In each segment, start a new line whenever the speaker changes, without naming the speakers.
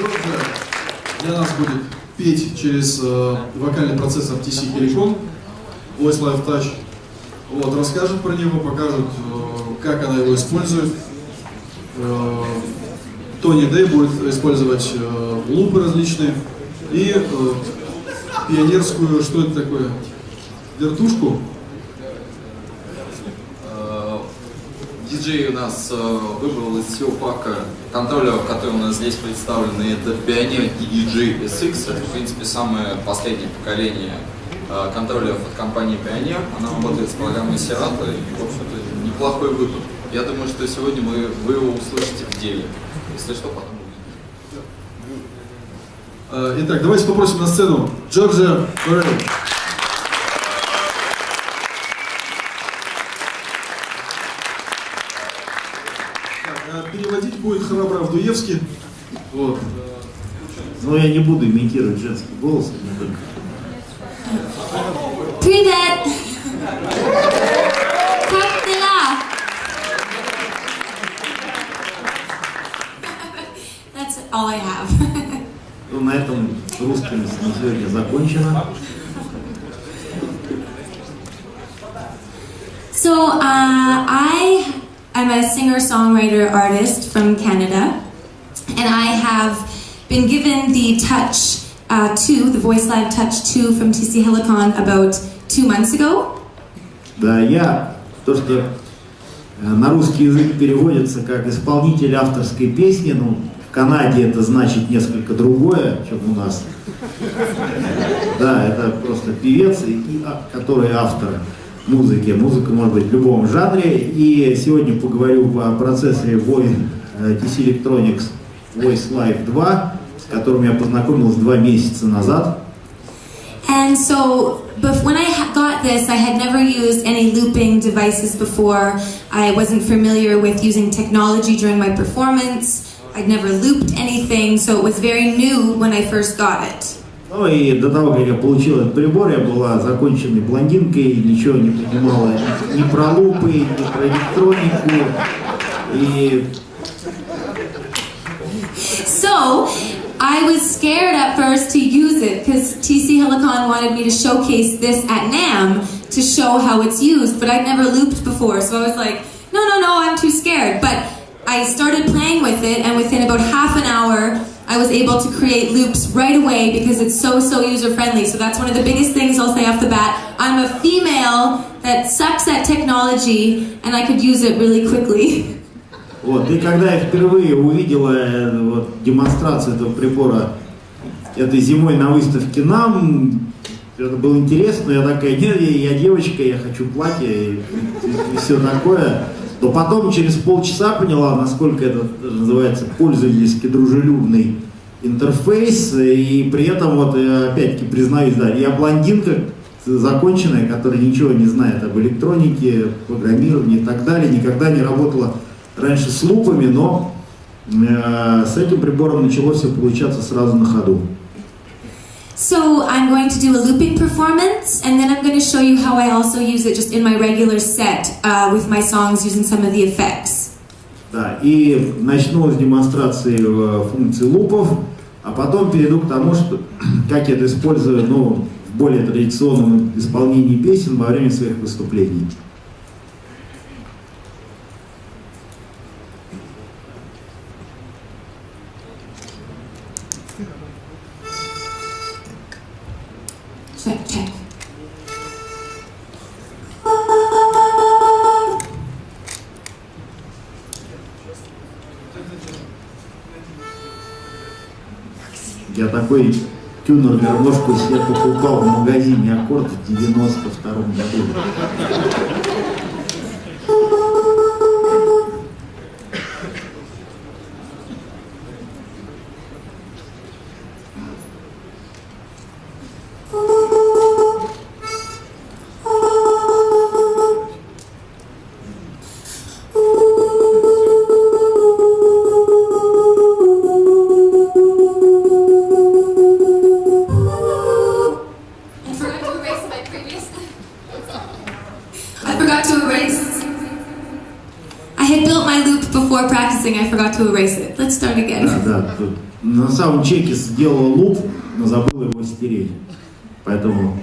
Джорджия для нас будет петь через вокальный процессор TC Helicon Voice Live Touch. Вот, расскажет про него, покажет, как она его использует. Тони Дэй будет использовать лупы различные и пионерскую, что это такое, вертушку.
Диджей у нас выбрал из всего пака контроллеров, которые у нас здесь представлены. Это Pioneer DDJ SX, это в принципе самое последнее поколение контроллеров от компании Pioneer. Она работает с программой Serato и, в общем-то, неплохой выбор. Я думаю, что сегодня вы его услышите в деле. Если что, потом увидите.
Итак, давайте попросим на сцену Джорджия Феррелл. Переводить будет храбро Авдуевский. Вот.
Но я не буду имитировать женский голос.
Привет! Как дела? That's all I have.
Ну, на этом русским на сегодня закончено.
So, I'm a singer-songwriter artist from Canada, and I have been given the Touch 2, the Voice Live Touch 2 from TC Helicon about 2 months ago.
Да, я то, что на русский язык переводится как исполнитель авторской песни, ну, в Канаде это значит несколько другое, чем у нас. Да, это просто певец, который автор музыки. Музыка может быть в любом жанре. И сегодня поговорю о процессоре TC Electronics Voice Live 2, с которым я познакомился 2 месяца назад.
And so, but when I got this, I had never used any looping devices before. I wasn't familiar with using technology during my performance. I'd never looped anything, so it was very new when I first got it.
Ну и до того, как я получил этот прибор, я была законченной блондинкой, ничего не понимала ни про лупы, ни про электронику. И...
So, I was scared at first to use it because TC Helicon wanted me to showcase this at NAMM to show how it's used, but I'd never looped before, so I was like, no, I'm too scared. But I started playing with it, and within about half an hour, I was able to create loops right away because it's so user-friendly. So that's one of the biggest things I'll say off the bat. I'm a female that sucks at technology, and I could use it really quickly.
Вот, и когда я впервые увидела демонстрацию этого прибора этой зимой на выставке NAMM, это было интересно, я такая, нет, я девочка, я хочу платье и все такое. Но потом через полчаса поняла, насколько это называется пользовательски дружелюбный интерфейс, и при этом, вот, я опять-таки признаюсь, да, я блондинка законченная, которая ничего не знает об электронике, программировании и так далее, никогда не работала раньше с лупами, но с этим прибором начало все получаться сразу на ходу.
So I'm going to do a looping performance, and then I'm going to show you how I also use it just in my regular set with my songs using some of the effects.
Да, и начну с демонстрации функций лупов, а потом перейду к тому, что, как я это использую, ну, в более традиционном исполнении песен во время своих выступлений.
Check.
Я такой тюнер-гармошку себе покупал в магазине «Аккорд» в 92-м году.
I forgot to
тут на саундчеке сделал луп, но забыл его стереть. Поэтому...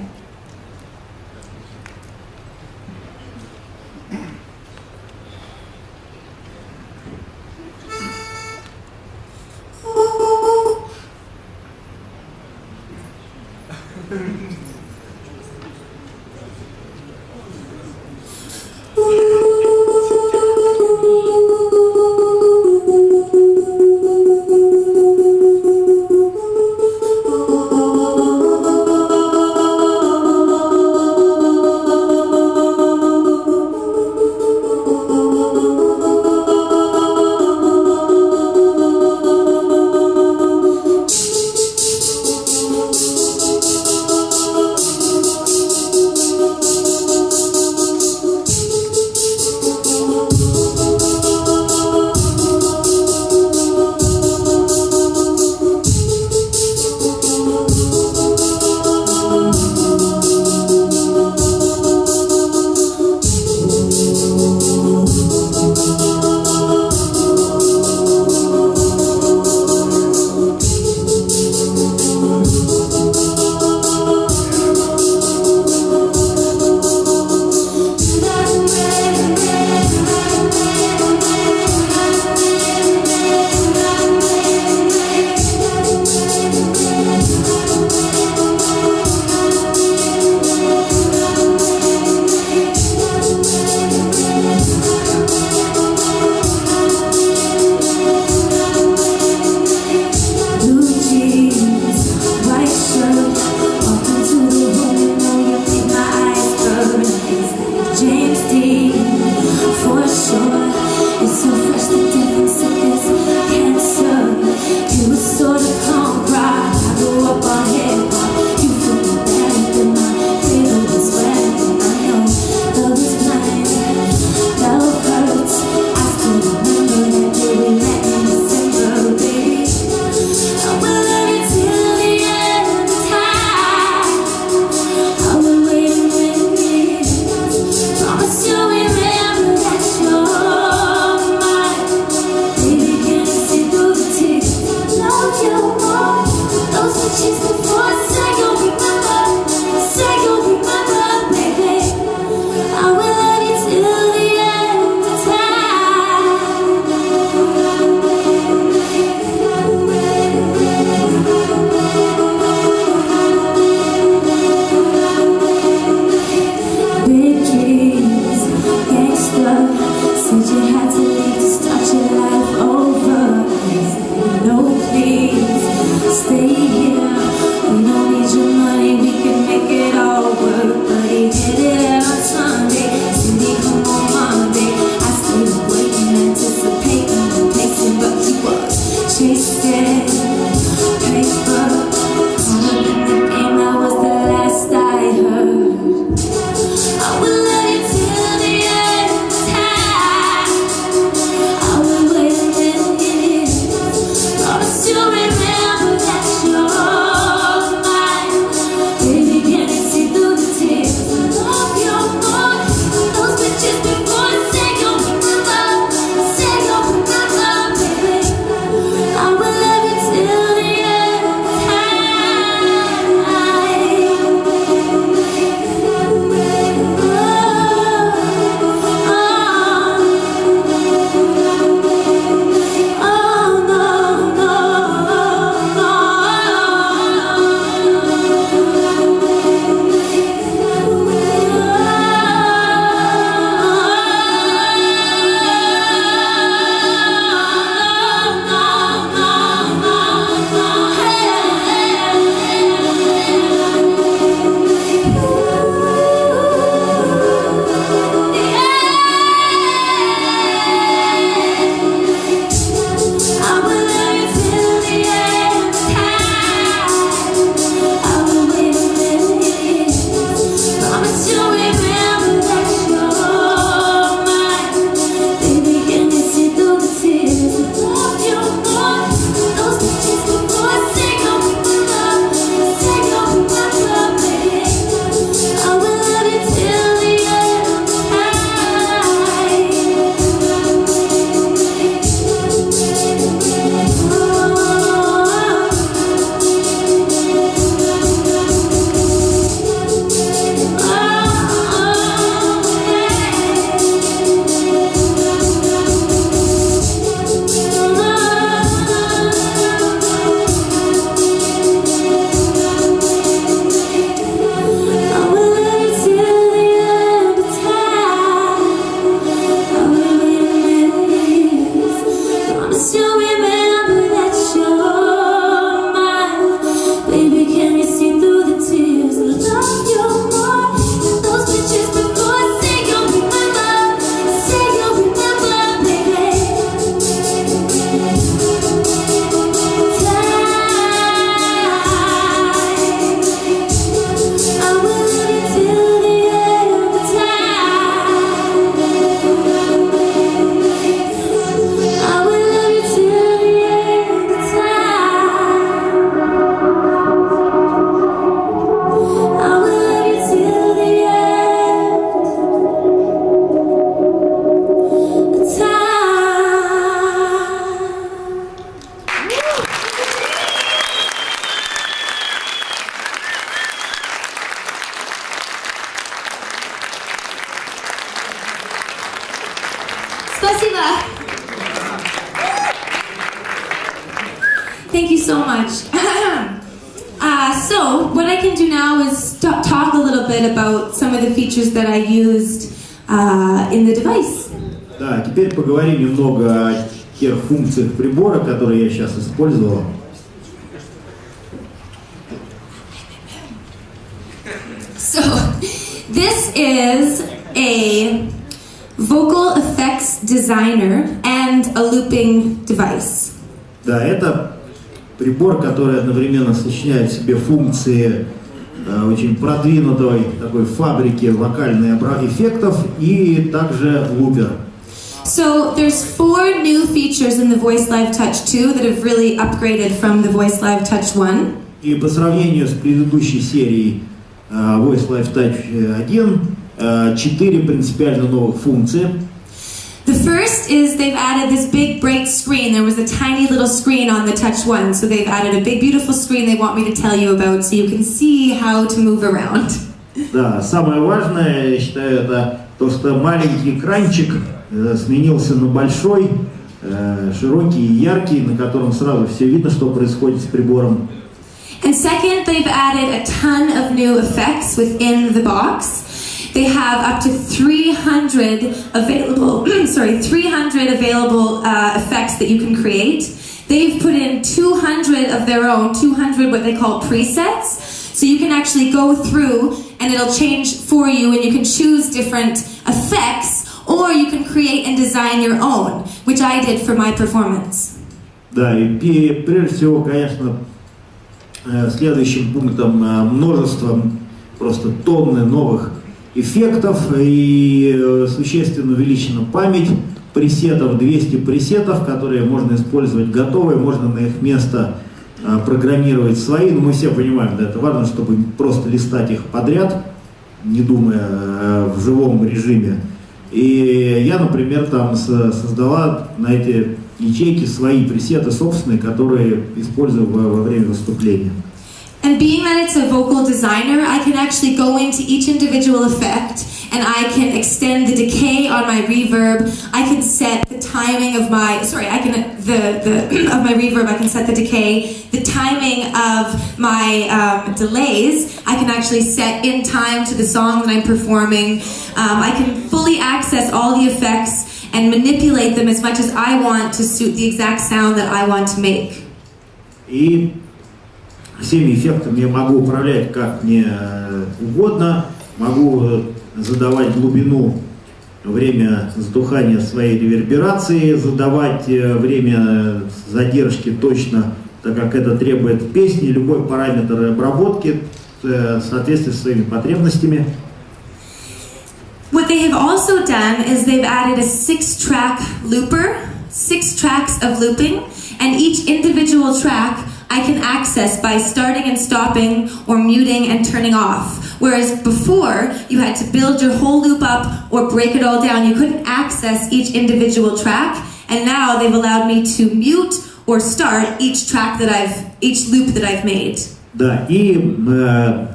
Stay here. So what I can do now is talk a little bit about some of the features that I used in the device.
Да, теперь поговорим немного о тех функциях прибора, которые я сейчас использовал.
So this is a vocal effects designer and a looping device.
Да, это прибор, который одновременно сочетает в себе функции очень продвинутой такой фабрики вокальных эффектов и также лупер.
So there's 4 new features in the Voice Live Touch 2 that have really upgraded from the Voice Live Touch 1.
И по сравнению с предыдущей серией Voice Live Touch 1, 4 принципиально новых функции.
The first is they've added this big bright screen. There was a tiny little screen on the Touch 1, so they've added a big beautiful screen they want me to tell you about so you can see how to move around.
Да, самое важное, я считаю, это то, что маленький экранчик сменился на большой, широкий и яркий, на котором сразу все видно, что происходит с прибором.
And second, they've added a ton of new effects within the box. They have up to 300 available, 300 available effects that you can create. They've put in 200 of their own, 200 what they call presets. So you can actually go through and it'll change for you and you can choose different effects or you can create and design your own, which I did for my performance.
Да, и прежде всего, конечно, следующим пунктом множество, просто тонны новых эффектов и существенно увеличена память пресетов, 200 пресетов, которые можно использовать готовые, можно на их место программировать свои, но мы все понимаем, да, это важно, чтобы просто листать их подряд, не думая в живом режиме. И я, например, там создала на эти ячейки свои пресеты собственные, которые использую во время выступления.
And being that it's a vocal designer, I can actually go into each individual effect and I can extend the decay on my reverb. I can set the timing of my, of my reverb, I can set the decay. The timing of my delays, I can actually set in time to the song that I'm performing. I can fully access all the effects and manipulate them as much as I want to suit the exact sound that I want to make.
И всеми эффектами я могу управлять как мне угодно, могу задавать глубину, время затухания своей реверберации, задавать время задержки точно, так как это требует песни, любой параметр обработки в соответствии со своими потребностями.
What they have also done is they've added a 6-track looper, 6 tracks of looping, and each individual track I can access by starting and stopping or muting and turning off. Whereas before, you had to build your whole loop up or break it all down. You couldn't access each individual track, and now they've allowed me to mute or start each loop that I've made.
Да, и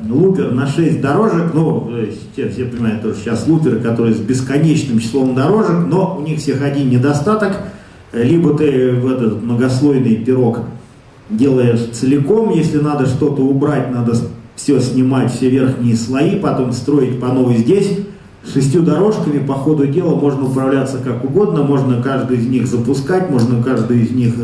лупер на 6 дорожек, ну, все понимают, что сейчас луперы, которые с бесконечным числом дорожек, но у них всех один недостаток, либо ты в этот многослойный пирог делаешь целиком, если надо что-то убрать, надо все снимать, все верхние слои, потом строить по новой здесь. 6 дорожками по ходу дела можно управляться как угодно, можно каждую из них запускать, можно каждую из них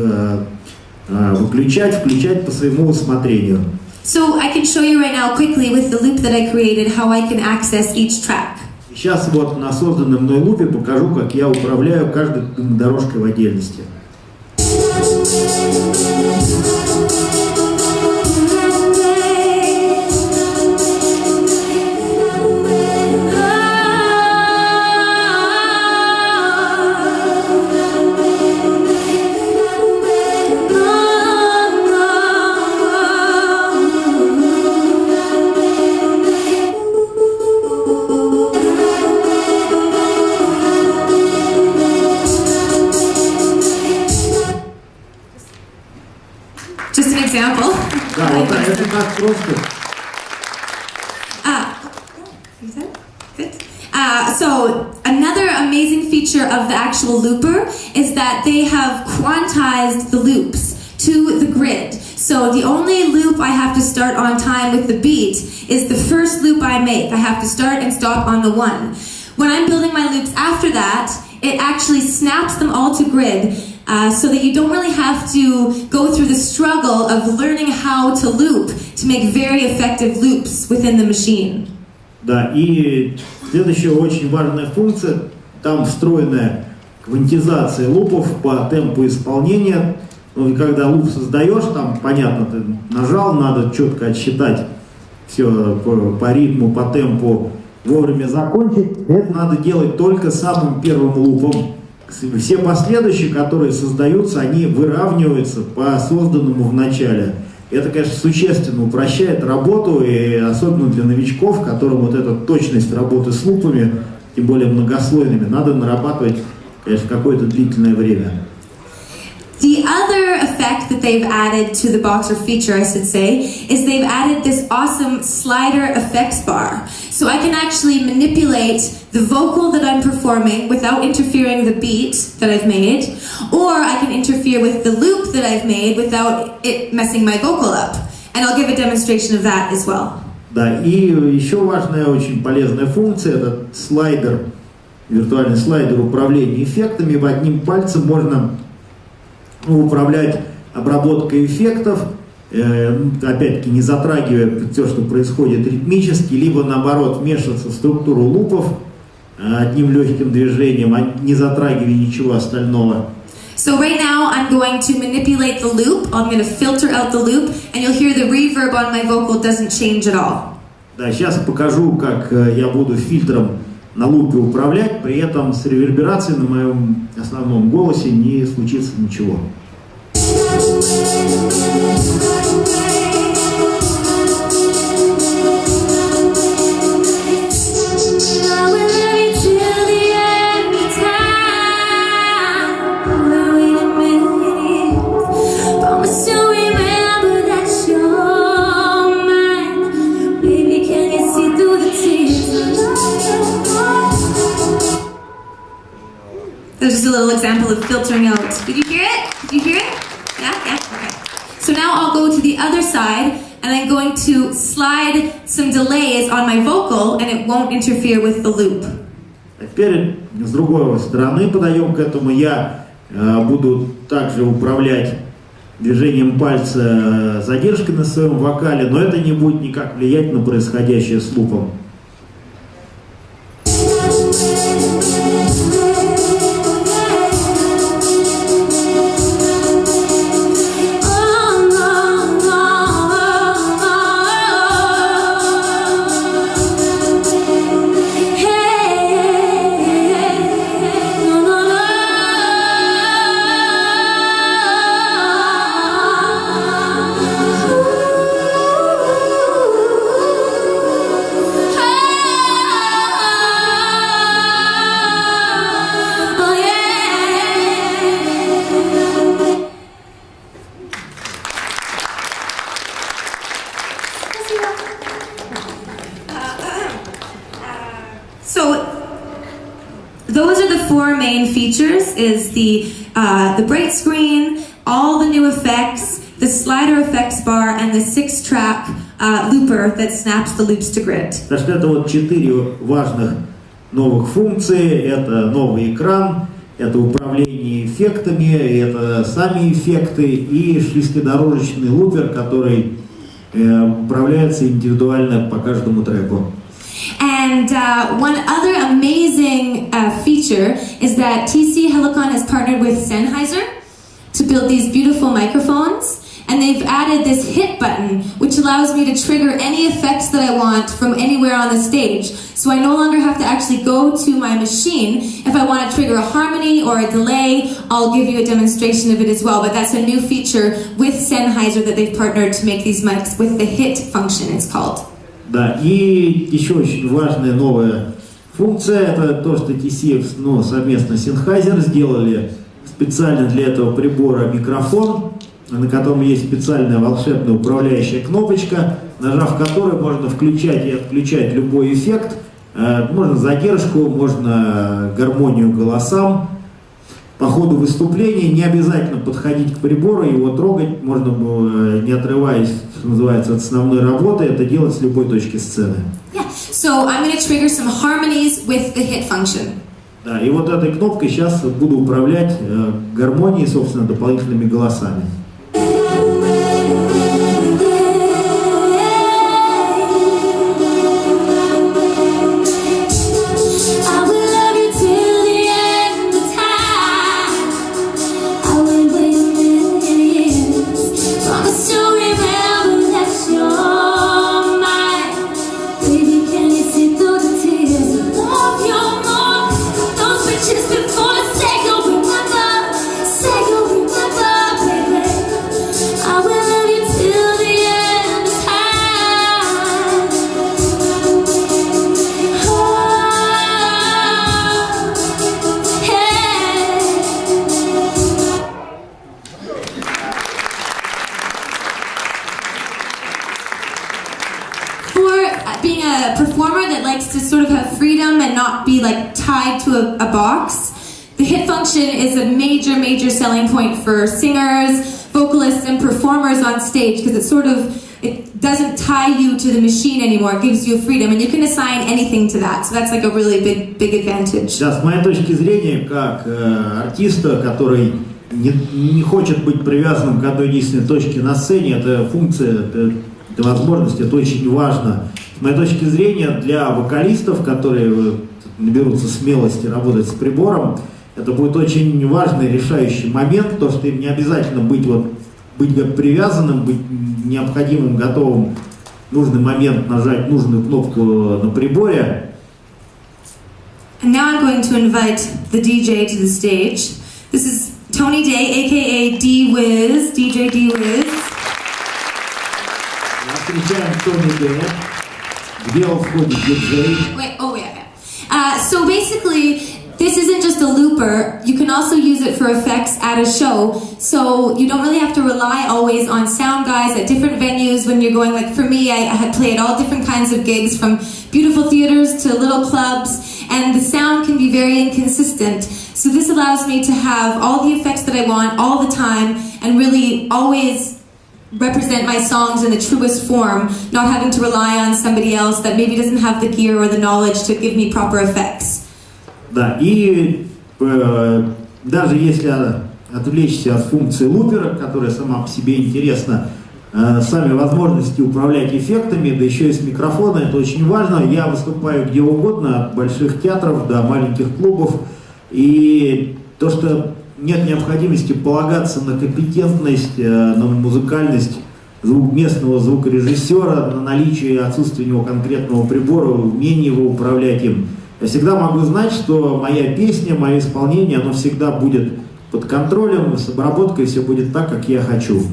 выключать, включать по своему усмотрению.
So I can show you right now quickly with the loop that I created how I can access each track.
Сейчас вот на созданном мной лупе покажу, как я управляю каждой дорожкой в отдельности.
Just an example.
Да, вот так, это так просто.
So another amazing feature of the actual looper is that they have quantized the loops to the grid. So the only loop I have to start on time with the beat is the first loop I make. I have to start and stop on the one. When I'm building my loops after that, it actually snaps them all to grid, so that you don't really have to go through the struggle of learning how to loop to make very effective loops within the machine.
Да, и следующая очень важная функция, там встроенная квантизация лупов по темпу исполнения. Ну и когда луп создаешь, там, понятно, ты нажал, надо четко отсчитать все по ритму, по темпу, вовремя закончить. Это надо делать только самым первым лупом. Все последующие, которые создаются, они выравниваются по созданному в начале. Это, конечно, существенно упрощает работу, и особенно для новичков, которым вот эта точность работы с лупами, тем более многослойными, надо нарабатывать, конечно, какое-то длительное время.
The other effect that they've added to the box, or feature I should say, is they've added this awesome slider effects bar. So I can actually manipulate the vocal that I'm performing without interfering the beat that I've made, or I can interfere with the loop that I've made without it messing my vocal up. And I'll give a demonstration of that as well.
Да, и еще важная, очень полезная функция, это слайдер, виртуальный слайдер управления эффектами. Одним пальцем можно управлять обработкой эффектов, опять-таки не затрагивая все, что происходит ритмически, либо наоборот вмешиваться в структуру лупов одним легким движением, не затрагивая ничего остального.
So right now I'm going to manipulate the loop. I'm going to filter out the loop, and you'll hear the reverb on my vocal doesn't change at all.
Да, сейчас покажу, как я буду фильтром на лупе управлять, при этом с реверберацией на моем основном голосе не случится ничего.
There's just a little example of filtering out. Did you hear it? Did you hear it? Yeah? Yeah? Okay. So now I'll go to the other side, and I'm going to slide some delays on my vocal, and it won't interfere with the loop.
Теперь с другой стороны подаем к этому. Я буду также управлять движением пальца задержкой на своем вокале, но это не будет никак влиять на происходящее с лупом.
Those are the four main features: is the bright screen, all the new effects, the slider effects bar, and the 6-track looper that snaps the loops to grid.
Так что это вот 4 важных новых функции. Это новый экран, это управление эффектами, это сами эффекты и шестидорожечный лупер, который управляется индивидуально по каждому треку.
And one other amazing feature is that TC Helicon has partnered with Sennheiser to build these beautiful microphones, and they've added this hit button which allows me to trigger any effects that I want from anywhere on the stage. So I no longer have to actually go to my machine. If I want to trigger a harmony or a delay, I'll give you a demonstration of it as well. But that's a new feature with Sennheiser that they've partnered to make these mics with the hit function, it's called.
Да, и еще очень важная новая функция, это то, что TC, совместно с Sennheiser сделали специально для этого прибора микрофон, на котором есть специальная волшебная управляющая кнопочка, нажав которую можно включать и отключать любой эффект, можно задержку, можно гармонию голосам, по ходу выступления. Не обязательно подходить к прибору, его трогать, можно было, не отрываясь, что называется, от основной работы, это делать с любой точки сцены.
Yeah. So I'm going to trigger some harmonies with the hit function.
Да, и вот этой кнопкой сейчас буду управлять гармонией, собственно, дополнительными голосами.
Being a performer that likes to sort of have freedom and not be like tied to a box, the hit function is a major selling point for singers, vocalists, and performers on stage because it doesn't tie you to the machine anymore. It gives you freedom, and you can assign anything to that. So that's like a really big advantage.
Да, с моей точки зрения, как артиста, который не хочет быть привязанным к одной единственной точке на сцене, эта функция, эта возможность, это очень важно. С моей точки зрения, для вокалистов, которые наберутся смелости работать с прибором, это будет очень важный, решающий момент, то, что им не обязательно быть как привязанным, быть необходимым, готовым в нужный момент нажать нужную кнопку на приборе.
And now I'm going to invite the DJ to the stage. This is Tony Day, aka D-Wiz, DJ D-Wiz.
Встречаем Тони Дэя. Где он входит, диджей?
So basically, this isn't just a looper. You can also use it for effects at a show. So you don't really have to rely always on sound guys at different venues when you're going. Like for me, I had played all different kinds of gigs, from beautiful theaters to little clubs, and the sound can be very inconsistent. So this allows me to have all the effects that I want all the time and really always represent my songs in the truest form, not having to rely on somebody else that maybe doesn't have the gear or the knowledge to give me proper effects.
Да, и даже если отвлечься от функции лупера, которая сама по себе интересна, сами возможности управлять эффектами, да еще и с микрофона, это очень важно. Я выступаю где угодно, от больших театров до маленьких клубов, и то, что нет необходимости полагаться на компетентность, на музыкальность местного звукорежиссера, на наличие и отсутствие у него конкретного прибора, умение его управлять им. Я всегда могу знать, что моя песня, мое исполнение, оно всегда будет под контролем, с обработкой, все будет так, как я хочу.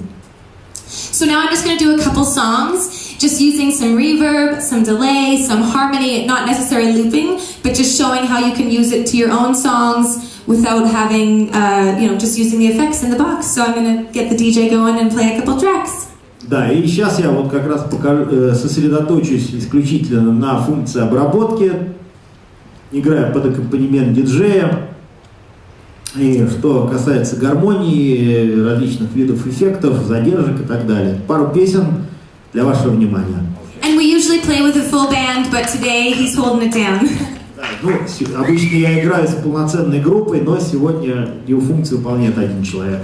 So now I'm just going to do a couple songs, just using some reverb, some delay, some harmony, not necessarily looping, but just showing how you can use it to your own songs without having, just using the effects in the box. So I'm going to get the DJ going and play a couple tracks.
Да, и сейчас я вот как раз сосредоточусь исключительно на функции обработки, играя под аккомпанемент диджея. И что касается гармонии, различных видов эффектов, задержек и так далее. Пару песен для вашего внимания.
And we usually play with a full band, but today he's holding it down.
Ну, обычно я играю с полноценной группой, но сегодня его функцию выполняет один человек.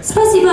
Спасибо.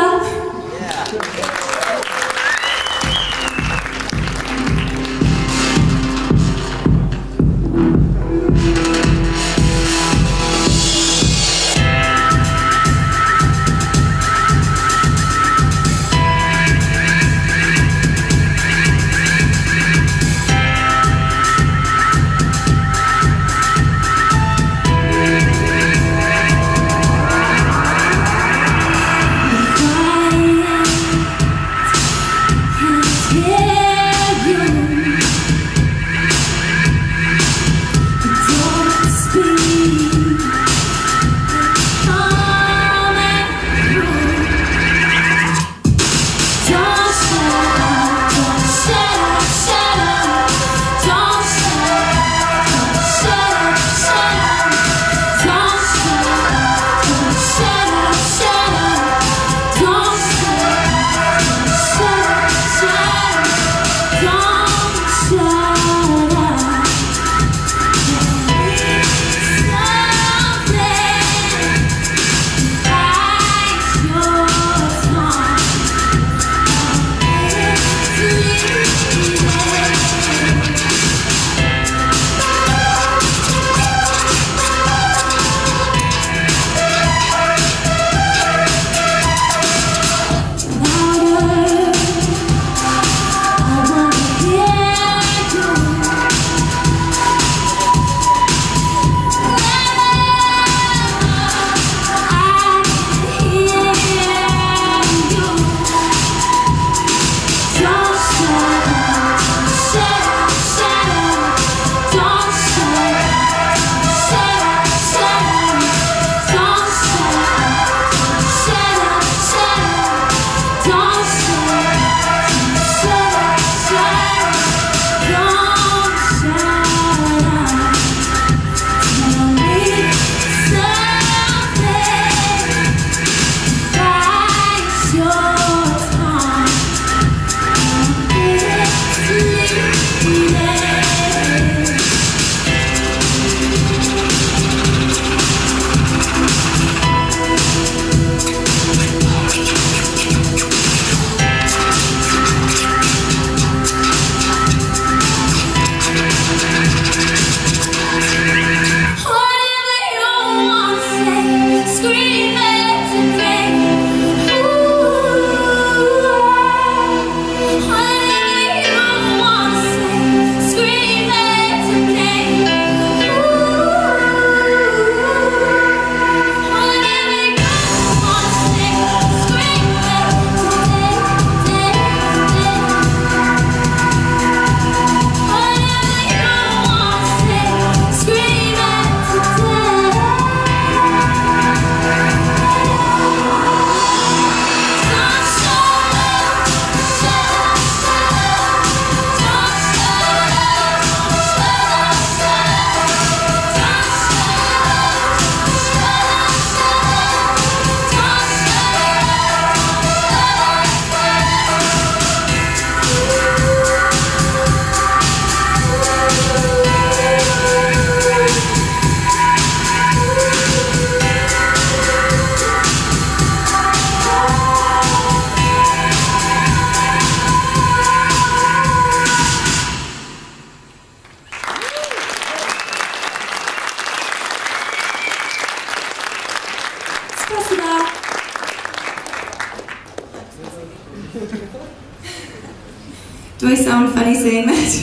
Do I sound funny saying that?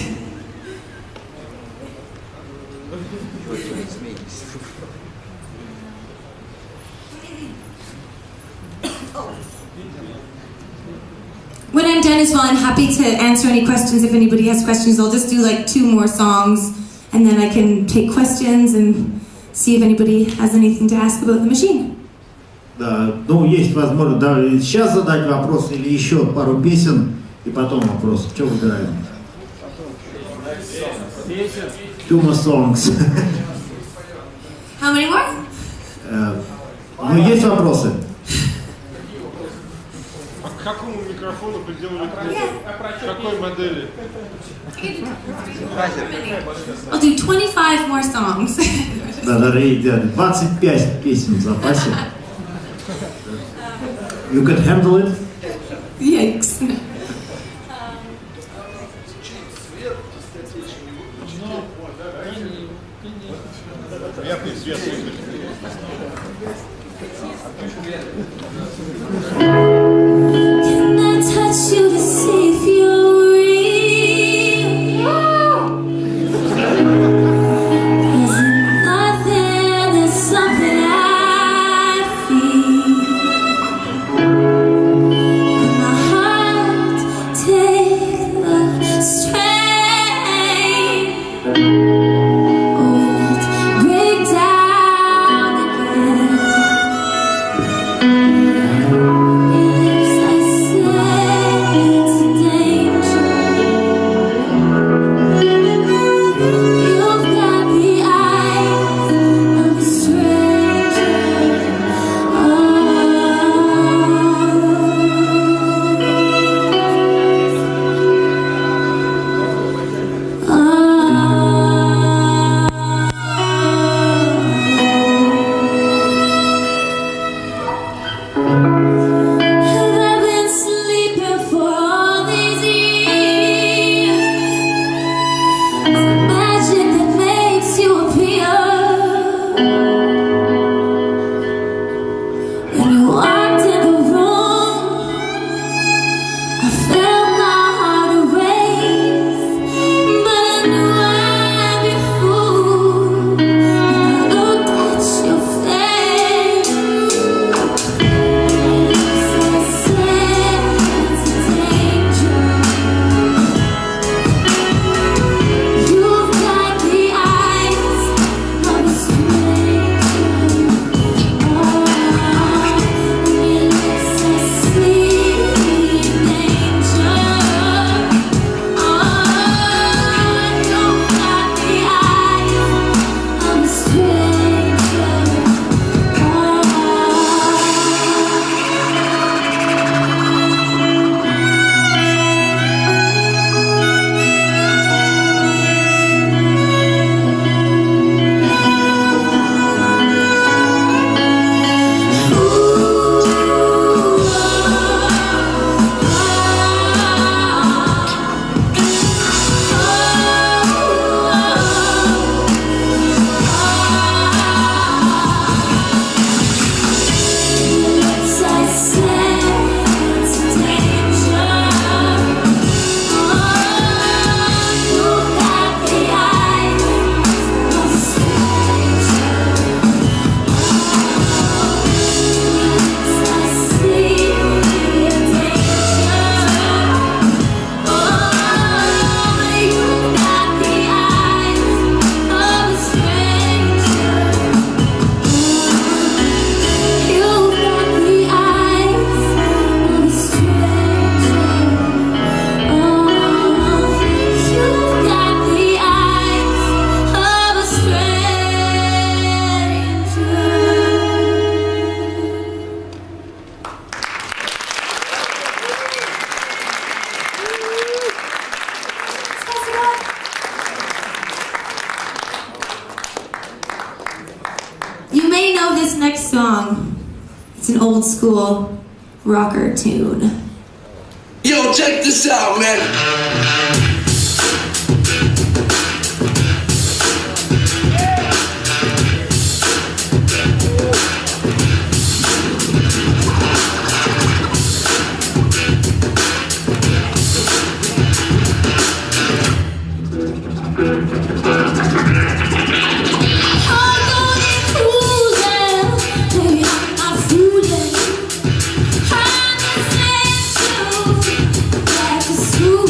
When I'm done as well, I'm happy to answer any questions. If anybody has questions, I'll just do like 2 more songs, and then I can take questions and see if anybody has anything to ask about the machine.
Да, ну есть возможность да, сейчас задать вопрос или еще пару песен и потом вопрос. Что выбираем? 2 more songs.
How many more?
Ну есть вопросы?
К какому микрофону приделали какой модели?
I'll do 25 more songs.
Да, дорогие, 25 песен в запасе. You can handle it?
Yikes.
Приятный свет.
Can I touch you to see if you're real? Is it nothing? There's something I feel. And my heart take the strain. Oh, it break down again. You may know this next song. It's an old school rocker tune.
Yo, check this out, man.
Like a school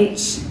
stage.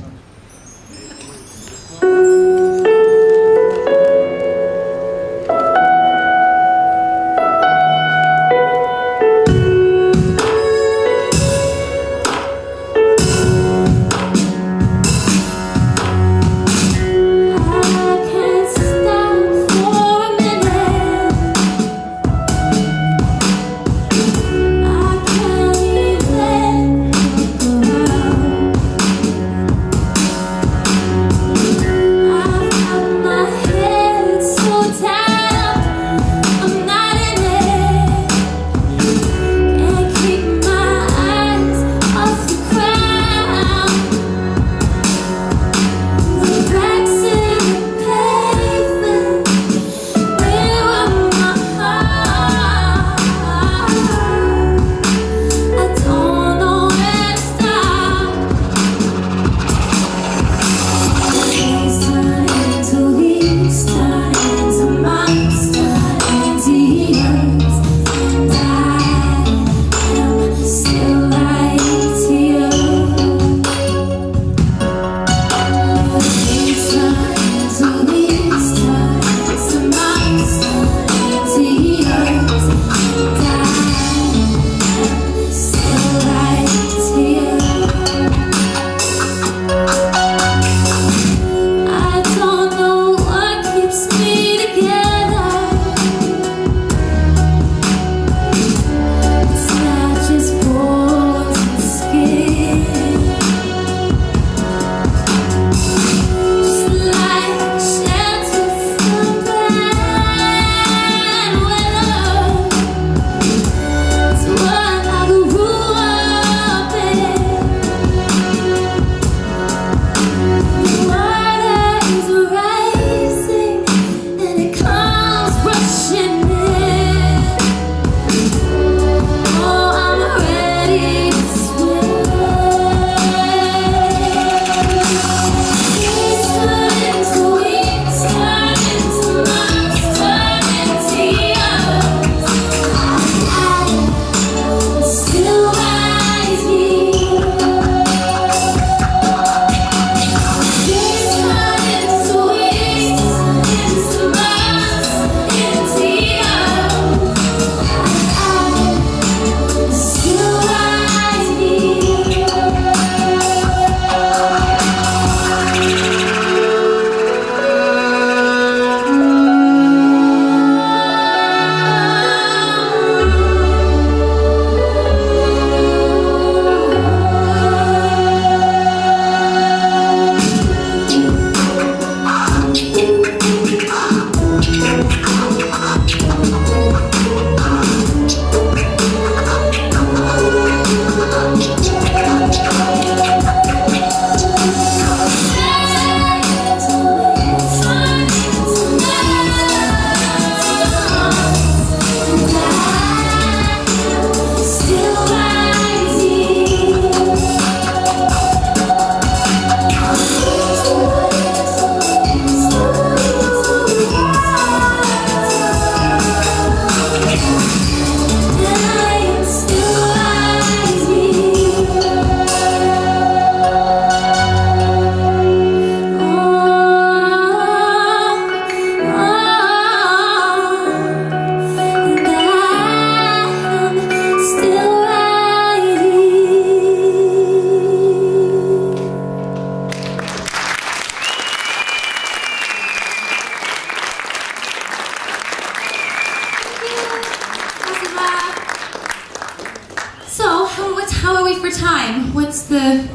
How are we for time? What's the...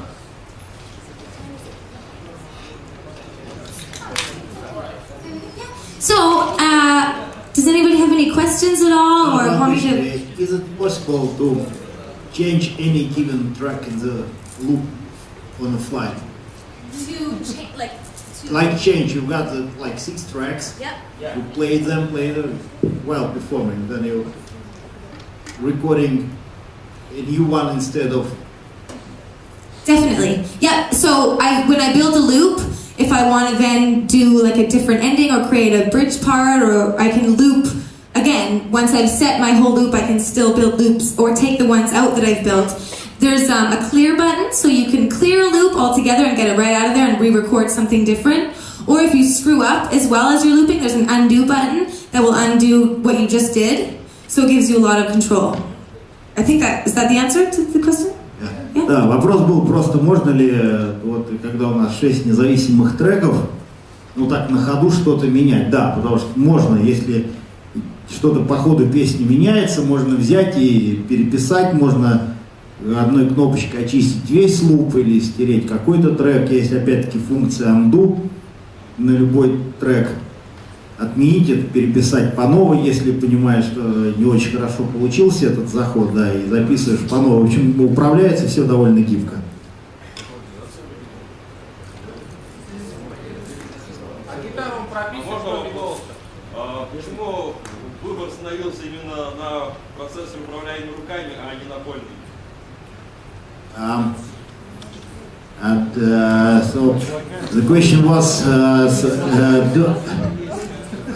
So, does anybody have any questions at all, or want me to...
Is it possible to change any given track in the loop on a flight? Like change, you've got like 6 tracks.
Yep.
You play them while performing, then you're recording a new one instead of...
Definitely. Yeah, so when I build a loop, if I want to then do like a different ending or create a bridge part, or I can loop, again, once I've set my whole loop, I can still build loops or take the ones out that I've built. There's a clear button, so you can clear a loop altogether and get it right out of there and re-record something different. Or if you screw up as well as you're looping, there's an undo button that will undo what you just did. So it gives you a lot of control. I think is that the answer to the question? Yeah?
Да, вопрос был просто, можно ли, вот когда у нас 6 независимых треков, ну так на ходу что-то менять. Да, потому что можно, если что-то по ходу песни меняется, можно взять и переписать, можно одной кнопочкой очистить весь луп или стереть какой-то трек. Есть опять-таки функция undo на любой трек. Отменить это, переписать по новой, если понимаешь, что не очень хорошо получился этот заход, да, и записываешь по новой. В общем, управляется все довольно гибко.
А гитару он прописывает, кроме голоса. Почему выбор становился именно на процессоре управления руками, а не напольный?
So the question was,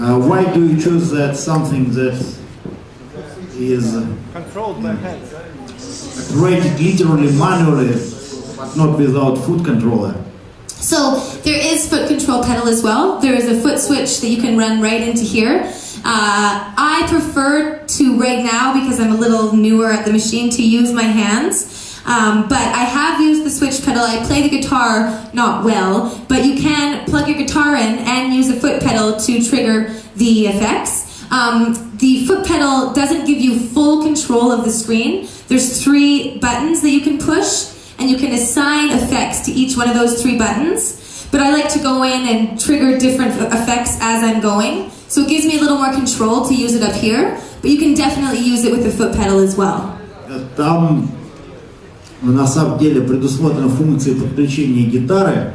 why do you choose that something that is
Controlled by hand.
operated literally manually, but not without foot controller?
So there is foot control pedal as well. There is a foot switch that you can run right into here. I prefer to right now, because I'm a little newer at the machine, to use my hands. But I have used the switch pedal. I play the guitar not well, but you can plug your guitar in and use a foot pedal to trigger the effects. The foot pedal doesn't give you full control of the screen. There's 3 buttons that you can push, and you can assign effects to each one of those 3 buttons. But I like to go in and trigger different effects as I'm going. So it gives me a little more control to use it up here, but you can definitely use it with the foot pedal as well.
Там на самом деле предусмотрена функция подключения гитары.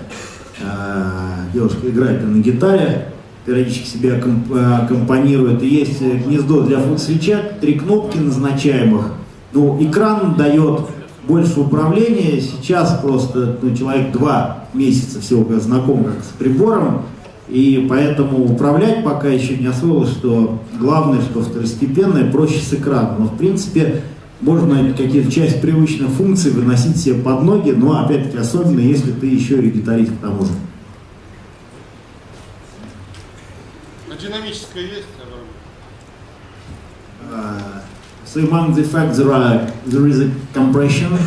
Девушка играет на гитаре, периодически себя аккомпанирует. И есть гнездо для фут-свитча, 3 кнопки назначаемых. Ну, экран дает больше управления. Сейчас просто человек 2 месяца всего знаком как с прибором. И поэтому управлять пока еще не освоилось, что главное, что второстепенное, проще с экрана. Но в принципе можно какие-то часть привычных функций выносить себе под ноги, но опять-таки особенно, если ты еще и гитарист к тому же.
А динамическая есть?
So among the effects there is a compression.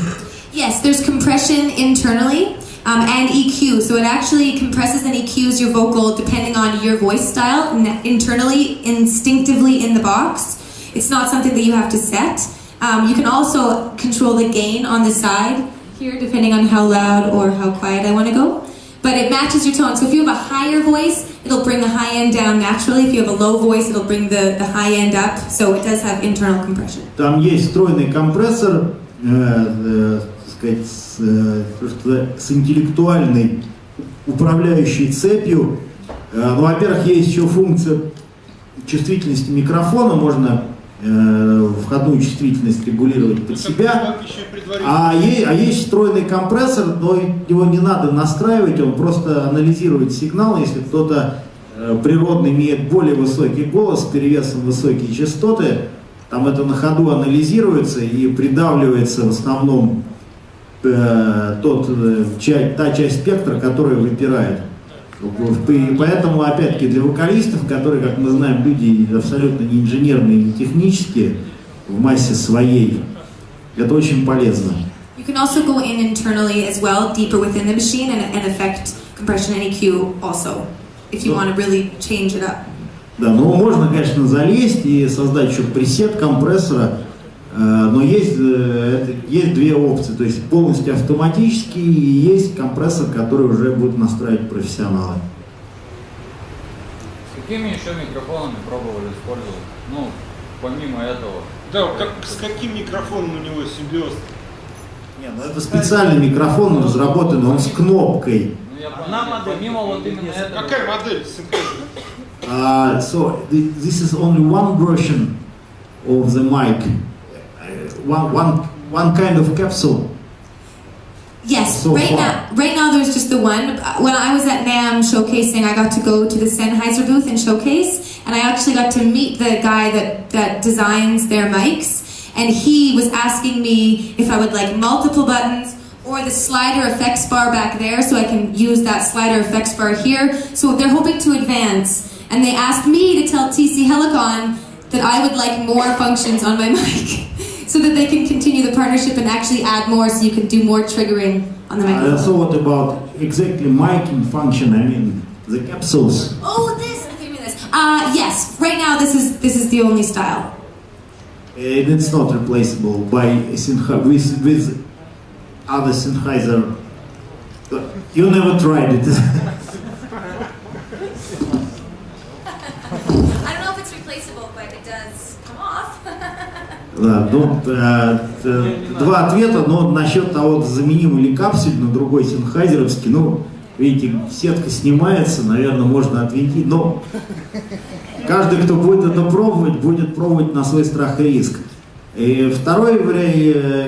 Yes, there's compression internally and EQ. So it actually compresses and EQs your vocal depending on your voice style internally, instinctively in the box. It's not something that you have to set. You can also control the gain on the side here, depending on how loud or how quiet I want to go. But it matches your tone. So if you have a higher voice, it'll bring the high end down naturally. If you have a low voice, it'll bring the high end up. So it does have internal compression.
Там есть встроенный компрессор, так сказать, с интеллектуальной управляющей цепью. Ну, во-первых, есть еще функция чувствительности микрофона, можно входную чувствительность регулировать под себя. А есть встроенный компрессор, но его не надо настраивать, он просто анализирует сигнал. Если кто-то природно имеет более высокий голос с перевесом высокие частоты, там это на ходу анализируется и придавливается в основном та часть спектра, которая выпирает. И поэтому, опять-таки, для вокалистов, которые, как мы знаем, люди абсолютно не инженерные, не технические, в массе своей, это очень полезно.
You can also go in internally as well, deeper within the machine, and affect compression and EQ also, if you want to really change it up.
Да, ну можно, конечно, залезть и создать еще пресет компрессора, но есть 2 опции, то есть полностью автоматический и есть компрессор, который уже будут настраивать профессионалы.
С какими еще микрофонами пробовали использовать? Ну, помимо этого.
Да, с каким микрофоном у него симбиоз?
Нет, ну это специальный микрофон, разработанный, он с кнопкой.
Ну, я понял, помимо вот именно этого.
Какая модель синтеза?
So this is only one version of the mic, one kind of capsule.
Yes,
So
right now there's just the one. When I was at NAMM showcasing, I got to go to the Sennheiser booth and showcase, and I actually got to meet the guy that designs their mics. and he was asking me if I would like multiple buttons or the slider effects bar back there, so I can use that slider effects bar here. So they're hoping to advance, and they asked me to tell TC Helicon that I would like more functions on my mic, so that they can continue the partnership and actually add more, so you can do more triggering on the microphone.
So what about exactly miking function? I mean, the capsules.
Oh, this. I think this. Yes. Right now, this is the only style.
And it's not replaceable by with other Sennheiser. You never tried it.
I don't know if it's replaceable, but it does come off.
Да, ну, два ответа, но насчет того, заменим ли капсуль на другой сенхайзеровский, ну, видите, сетка снимается, наверное, можно отвинтить, но каждый, кто будет это пробовать, будет пробовать на свой страх и риск. И второй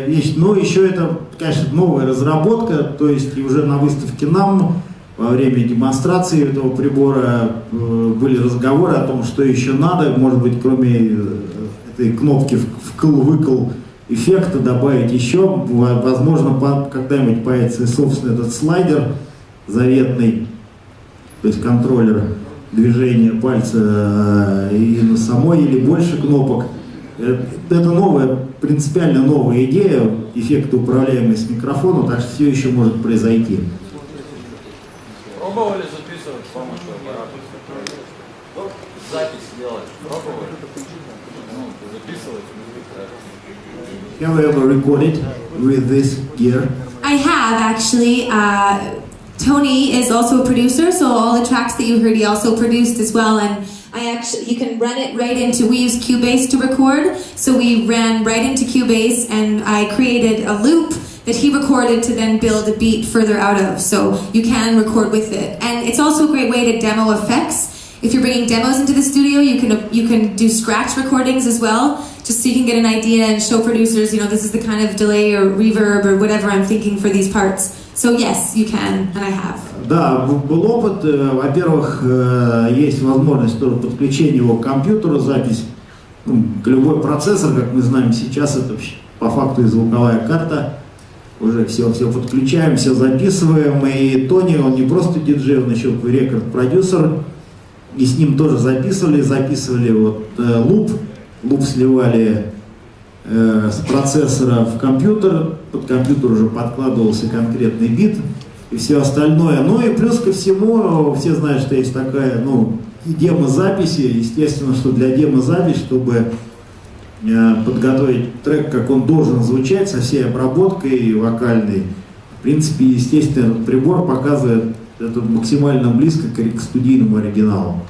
вещь, ну, еще это, конечно, новая разработка, то есть уже на выставке нам во время демонстрации этого прибора были разговоры о том, что еще надо, может быть, кроме этой кнопки вкл-выкл эффекта добавить еще, возможно, когда-нибудь появится собственно этот слайдер заветный, то есть контроллер движения пальца и на самой или больше кнопок. Это новая, принципиально новая идея, эффекта управляемость микрофона, так что все еще может произойти.
Пробовали записывать с помощью аппарата? Запись делать? Пробовали? Ну, записывать?
Have you ever recorded with this gear?
I have actually. Tony is also a producer, so all the tracks that you heard, he also produced as well. And you can run it right into. We use Cubase to record, so we ran right into Cubase, and I created a loop that he recorded to then build a beat further out of. So you can record with it, and it's also a great way to demo effects. If you're bringing demos into the studio, you can do scratch recordings as well, just so you can get an idea and show producers, you know, this is the kind of delay or reverb or whatever I'm thinking for these parts. So yes, you can, and I have.
Да, был опыт. Во-первых, есть возможность тоже подключения его к компьютеру, запись. Любой процессор, как мы знаем сейчас, это по факту и звуковая карта. Уже все подключаем, все записываем. И Тони, он не просто диджей, он еще рекорд-продюсер. И с ним тоже записывали вот луп сливали с процессора в компьютер, под компьютер уже подкладывался конкретный бит и все остальное. Ну и плюс ко всему, все знают, что есть такая, демозаписи. Естественно, что для демозаписи, чтобы подготовить трек, как он должен звучать, со всей обработкой вокальной, в принципе, естественно, этот прибор показывает это максимально близко к студийному оригиналу.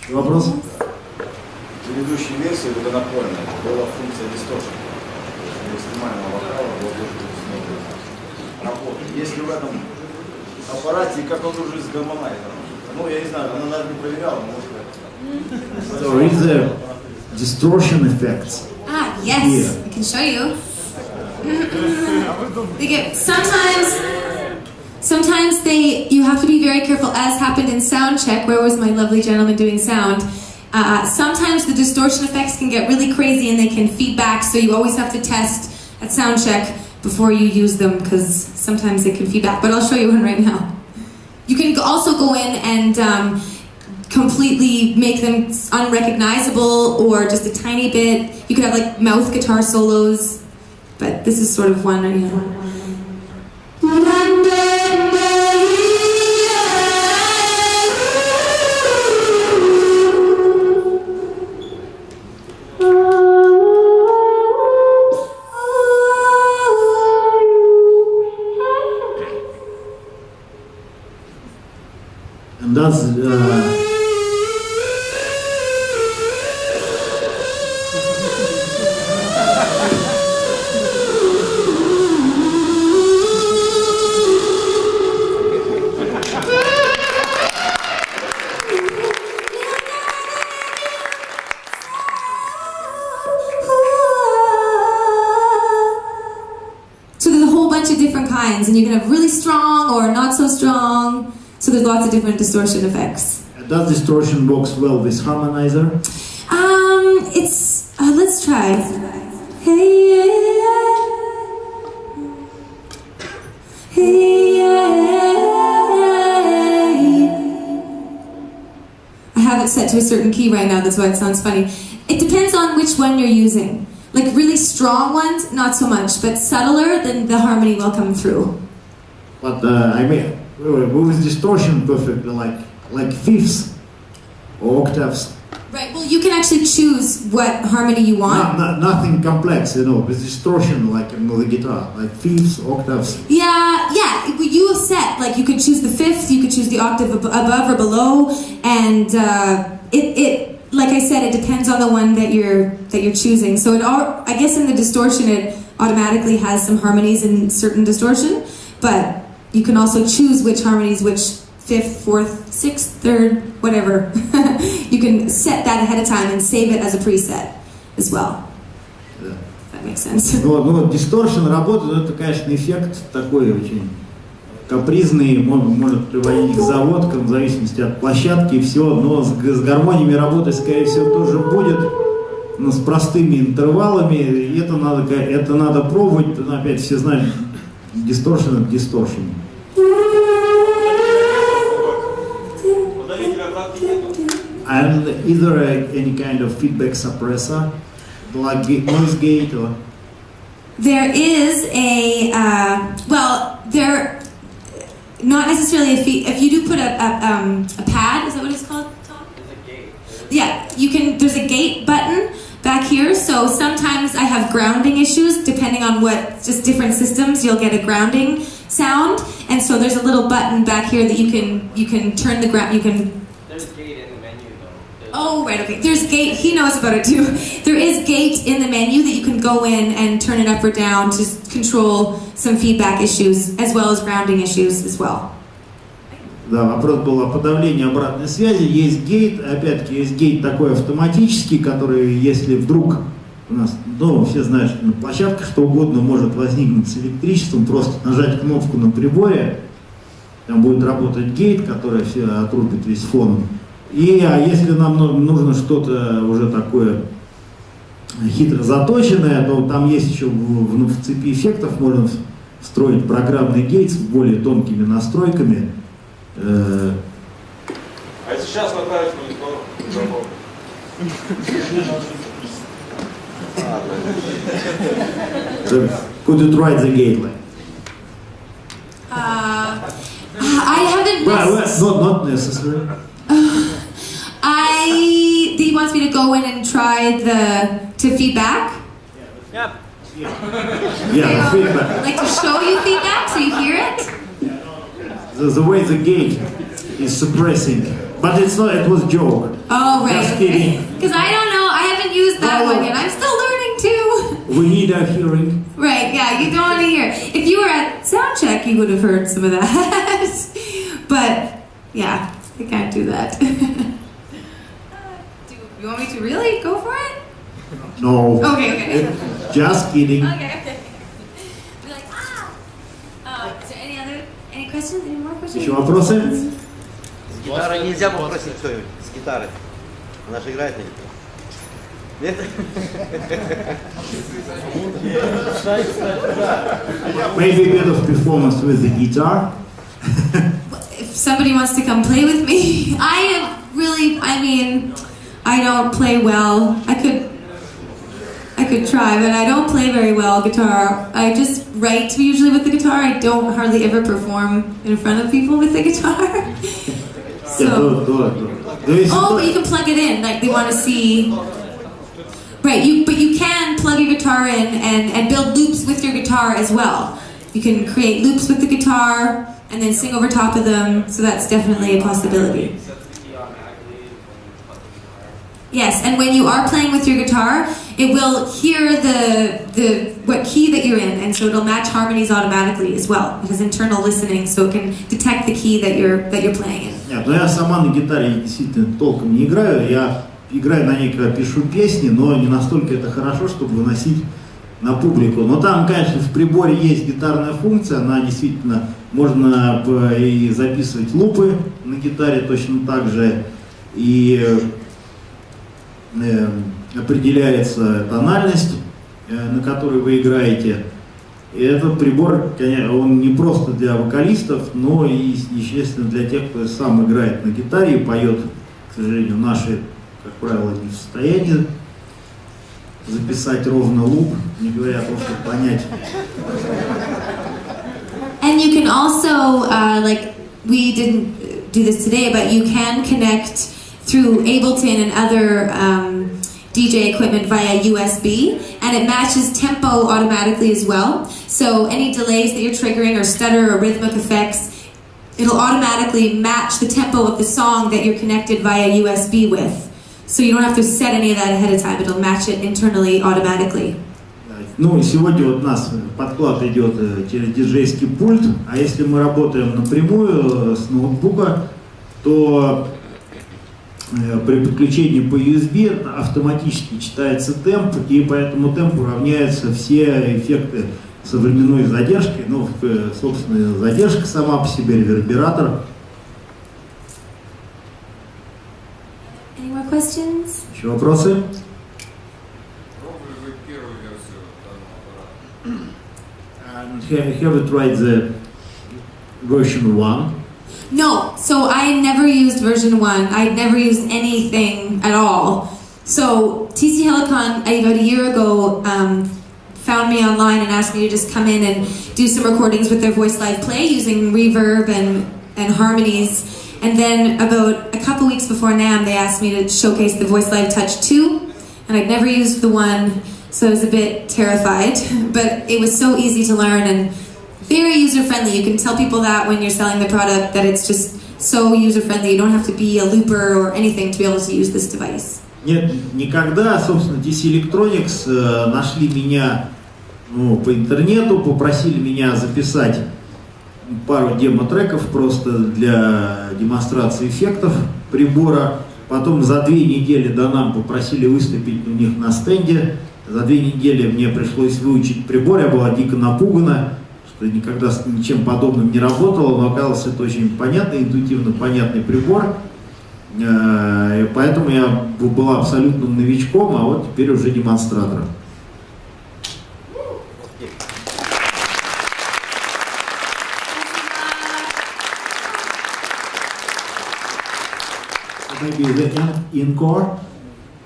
Еще вопрос?
В предыдущей версии водонапольной была функция дисторшн. Экстремального вокала была тоже работа. Если в этом аппарате, как он уже с гармонайзером? Ну, я не знаю, она, наверное, не проверяла, может,
So is there distortion effects?
Yes,
Yeah.
I can show you. They get sometimes you have to be very careful, as happened in sound check. Where was my lovely gentleman doing sound? Sometimes the distortion effects can get really crazy and they can feedback, so you always have to test at sound check before you use them, because sometimes they can feedback. But I'll show you one right now. You can also go in and completely make them unrecognizable, or just a tiny bit. You could have like mouth guitar solos, but this is sort of one, you know.
And that's
So there's a whole bunch of different kinds, and you can have really strong or not so strong. So there's lots of different distortion effects.
does distortion works well with harmonizer?
It's let's try. Hey, hey, I have it set to a certain key right now. That's why it sounds funny. It depends on which one you're using. Like really strong ones, not so much, but subtler, then the harmony will come through.
But I mean, with distortion perfectly, like fifths or octaves.
Right, well you can actually choose what harmony you want.
Nothing complex, you know, with distortion like on the guitar, like fifths, octaves.
Yeah, you have set, like you could choose the fifth, you could choose the octave above or below, and it like I said, it depends on the one that you're choosing. So I guess in the distortion it automatically has some harmonies in certain distortion, but you can also choose which harmonies, which fifth, fourth, sixth, third, whatever. You can set that ahead of time and save it as a preset as well.
Yeah.
If that makes sense.
Ну, distortion работает, это, конечно, эффект такой очень капризный, может приводить к заводкам в зависимости от площадки и все, но с гармониями работать, скорее всего, тоже будет, но с простыми интервалами, и это надо пробовать, но опять все знают, distortion это distortion. And either any kind of feedback suppressor, like noise gate or...
There is a, not necessarily if you do put a pad, is that what it's called, Tom? There's a gate. Yeah, there's a gate button back here, so sometimes I have grounding issues, depending on just different systems, you'll get a grounding sound, and so there's a little button back here that you can turn the ground,
There's gate in the menu though.
Oh, right, okay. There's gate, he knows about it too. There is gate in the menu that you can go in and turn it up or down to control some feedback issues, as well as grounding issues as well.
Да, вопрос был о подавлении обратной связи. Есть гейт, опять-таки, есть гейт такой автоматический, который, если вдруг у нас, ну, все знают, что на площадках что угодно может возникнуть с электричеством, просто нажать кнопку на приборе, там будет работать гейт, который все отрубит весь фон. А если нам нужно что-то уже такое хитро заточенное, то там есть еще в цепи эффектов можно встроить программный гейт с более тонкими настройками.
А если сейчас направить монитор?
Could you try the gate line?
I haven't.
Well, not necessary.
He wants me to go in and try to feedback.
Yep.
Yeah, feedback.
Like to show you feedback so you hear it.
The way the gate is suppressing, but it's not. It was a joke.
Oh right.
Just kidding.
Because I don't know. I haven't used that one yet. I'm still learning too.
We need a hearing.
Right. Yeah. You don't want to hear. If you were at soundcheck, you would have heard some of that. But yeah, I can't do that. You want me to really go for it?
No.
Okay.
Just kidding.
Okay. Be like, is there any questions? Any more questions?
Еще вопросы?
С гитары нельзя попросить кто-нибудь? С гитары. Она же играет на гитаре. Нет?
Maybe a bit of performance with the guitar.
If somebody wants to come play with me, I don't play well. I could try, but I don't play very well guitar. I just write usually with the guitar. I don't hardly ever perform in front of people with the guitar. So, but you can plug it in, like they want to see. Right, but you can plug your guitar in and build loops with your guitar as well. You can create loops with the guitar and then sing over top of them, so that's definitely a possibility. Yes, and when you are playing with your guitar, it will hear what key that you're in, and so it'll match harmonies automatically as well. It has internal listening, so it can detect the key that you're playing in.
Нет, но я сама на гитаре действительно толком не играю. Я играю на ней, когда пишу песни, но не настолько это хорошо, чтобы выносить на публику. Но там, конечно, в приборе есть гитарная функция, она действительно, можно и записывать лупы на гитаре точно так же, и определяется тональность, на которой вы играете. И этот прибор, конечно, он не просто для вокалистов, но и, естественно, для тех, кто сам играет на гитаре и поет. К сожалению, наши, как правило, не в состоянии записать ровно луп, не говоря о том, чтобы понять.
And you can also, like, we didn't do this today, but you can connect through Ableton and other DJ equipment via USB, and it matches tempo automatically as well. So any delays that you're triggering or stutter or rhythmic effects, it'll automatically match the tempo of the song that you're connected via USB with. So you don't have to set any of that ahead of time, it'll match it internally automatically.
Ну и сегодня вот у нас подклад идет через диджейский пульт, а если мы работаем напрямую с ноутбука, то при подключении по USB автоматически читается темп, и по этому темпу равняются все эффекты со временной задержкой, ну, собственно, задержка сама по себе, ревербератор.
Any more questions?
Еще вопросы? Have you tried the version 1?
No, so I never used version 1. I'd never used anything at all. So TC Helicon, about a year ago, found me online and asked me to just come in and do some recordings with their Voice Live Play using reverb and harmonies. And then about a couple weeks before NAMM, they asked me to showcase the Voice Live Touch 2. And I'd never used the 1, so I was a bit terrified. But it was so easy to learn and very user-friendly. You can tell people that when you're selling the product, that it's just so user-friendly. You don't have to be a looper or anything to be able to use this device.
Нет, никогда, собственно, TC Electronics нашли меня по интернету, попросили меня записать пару демо-треков просто для демонстрации эффектов прибора. Потом за 2 недели до нам попросили выступить у них на стенде. За 2 недели мне пришлось выучить прибор, я была дико напугана, что никогда с ничем подобным не работала, но оказалось, это очень понятный, интуитивно понятный прибор. И поэтому я была абсолютным новичком, а вот теперь уже демонстратором. Maybe the encore?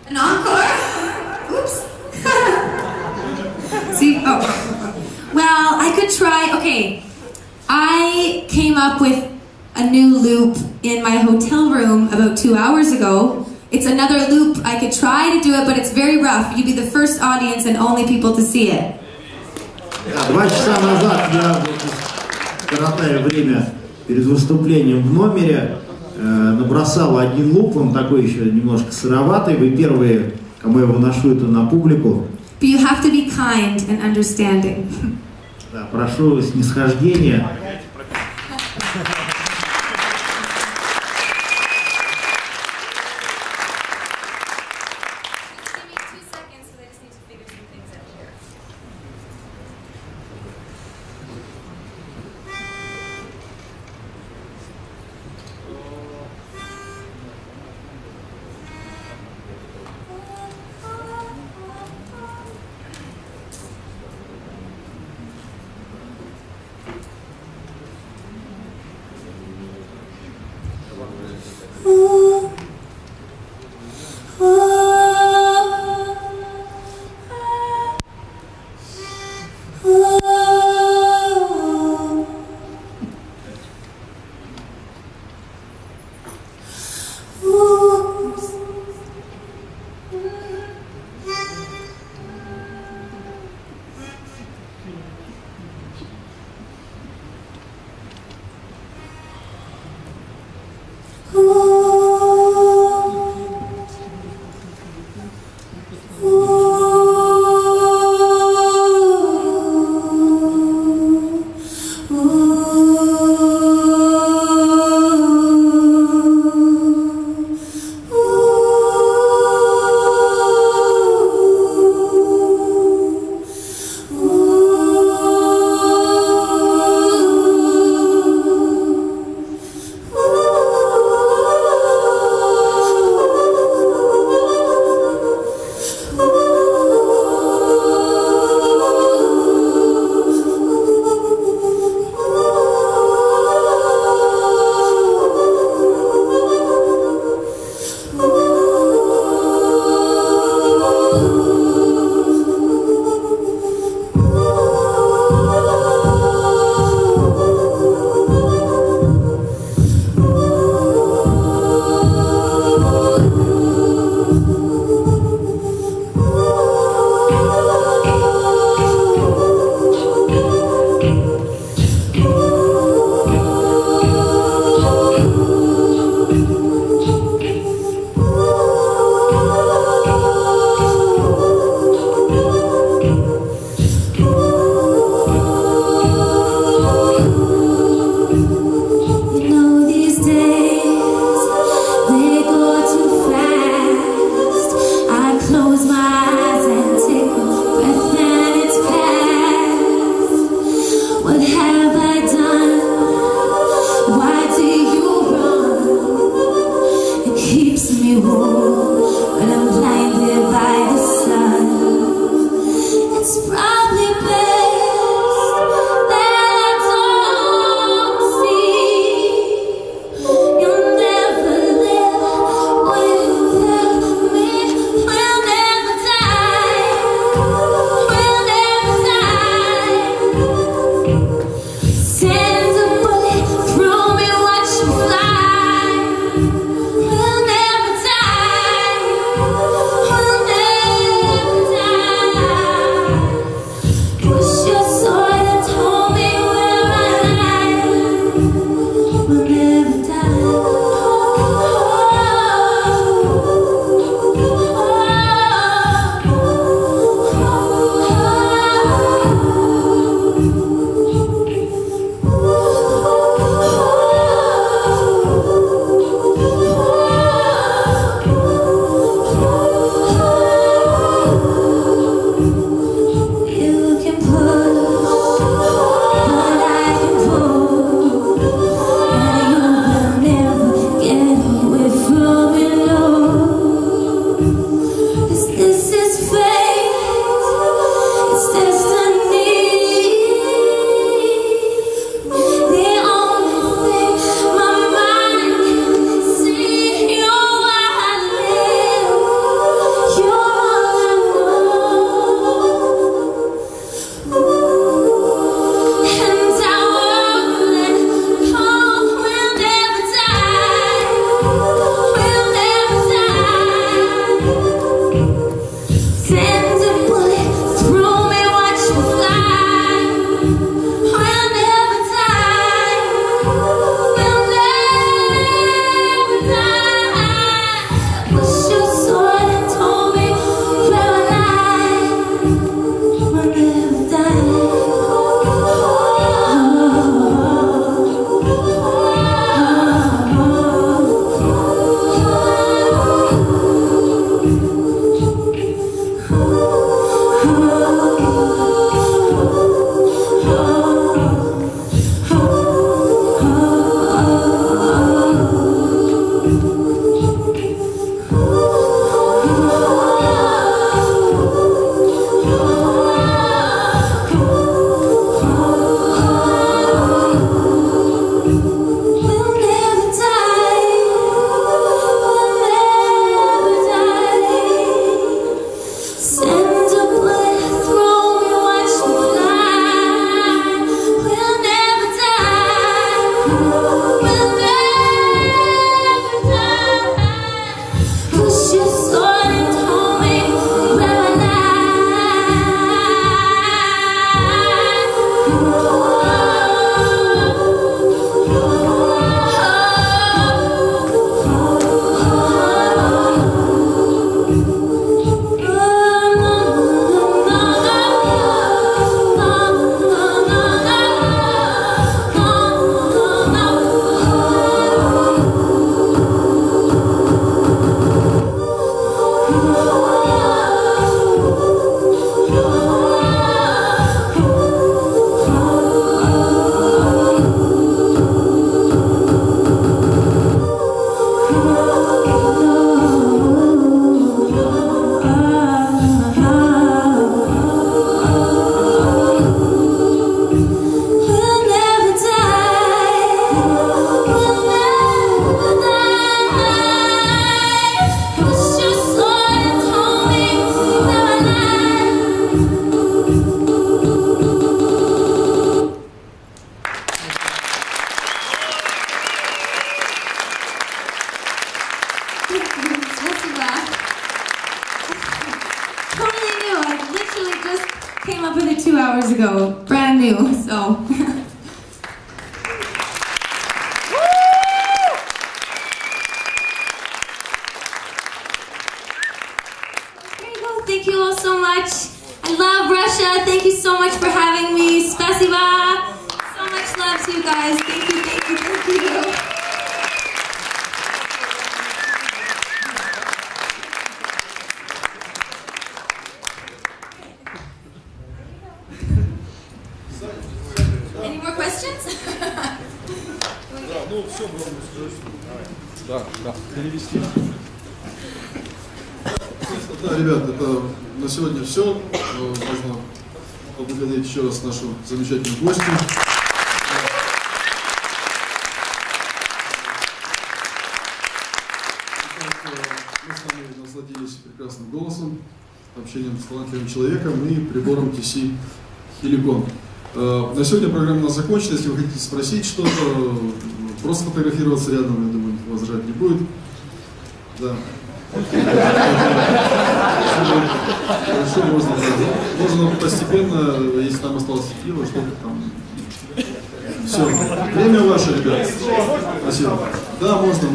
An encore? Oops. See? Oh. Well, I could try. Okay. I came up with a new loop in my hotel room about 2 hours ago. It's another loop. I could try to do it, but it's very rough. You'd be the first audience and only people to see it.
2 часа назад я, коротая время перед выступлением в номере, набросал один луп, он такой еще немножко сыроватый. Вы первые, кому я выношу это на публику.
But you have to be kind and understanding.
Да, прошу снисхождения.
hours ago, brand new. So. There you go. Thank you all so much. I love Russia. Thank you so much for having me. Spasiba. So much love to you guys. Thank you, thank you, thank you. Any more questions?
Да, ребят, это на сегодня все. Можно поблагодарить еще раз нашу замечательную гостью. Мы с вами насладились прекрасным голосом, общением с талантливым человеком и прибором TC Helicon. На сегодня программа у нас закончена. Если вы хотите спросить что-то, просто фотографироваться рядом, я думаю, возражать не будет. Да. Хорошо, можно постепенно, если там осталось пиво, что-то там. Все. Время ваше, ребят. Спасибо. Да, можно.